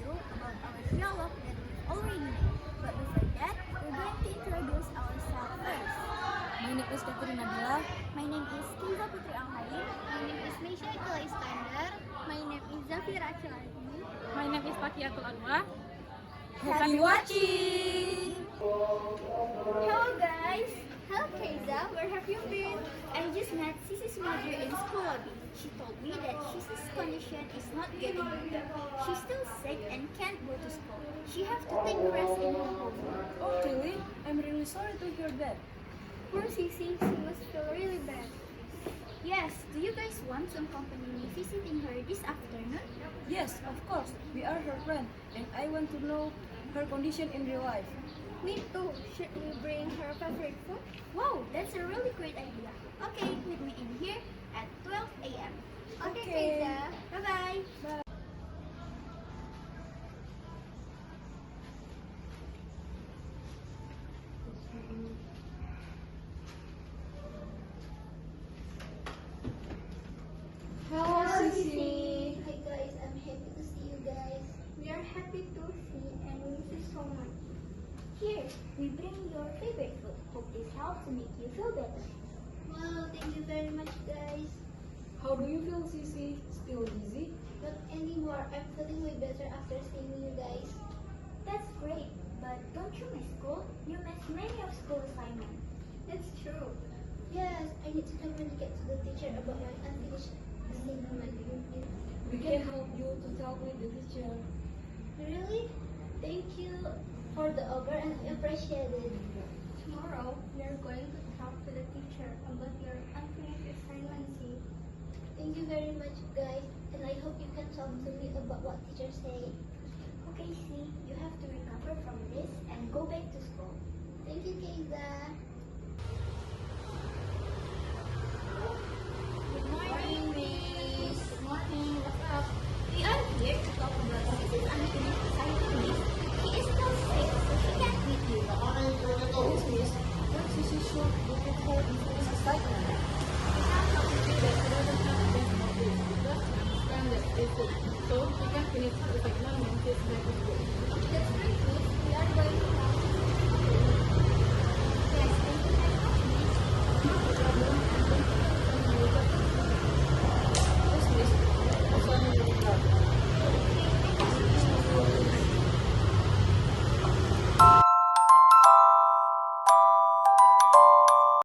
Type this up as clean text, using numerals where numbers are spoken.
you about our dialogue that we've already made. But before that, we're going to introduce ourselves first. My name is Catherine Nabila. My name is Kiza Putri Anghain. My name is Meisha Ikela Iskandar. My name is Zafira Achilardi. My name is Fakiatul Anwar. Happy watching! Hello guys! Hello Keiza, where have you been? I just met Sisi's mother in school lobby. She told me that Sisi's condition is not getting better. She's still sick and can't go to school. She has to take rest in her home. Oh, really? I'm really sorry to hear that. Poor Sisi, she must feel really bad. Yes, do you guys want to accompany me visiting her this afternoon? Yes, of course. We are her friend, and I want to know her condition in real life. Me too. Should we bring her favorite food? Wow, that's a really great idea. Okay, meet me in here at 12 a.m. Okay, Okay. Keiza. Bye-bye. Bye. Hello, Sisi. Hi guys, I'm happy to see you guys. We are happy to see and we miss you so much. Here, we bring your favorite food. Hope this helps to make you feel better. Wow, thank you very much guys. How do you feel, Sisi? Still dizzy? Not anymore. I'm feeling way better after seeing you guys. That's great, but don't you miss school? You miss many of school assignments. That's true. Yes, I need to communicate to the teacher about my unfinished assignment. We can help you to talk with the teacher. Really? Thank you for the offer and I appreciate it. Tomorrow, we are going to talk to the teacher about your unfinished assignment. See? Thank you very much, guys, and I hope you can talk to me about what teachers say. Okay, see, you have to recover from this and go back to school. Thank you, Keiza.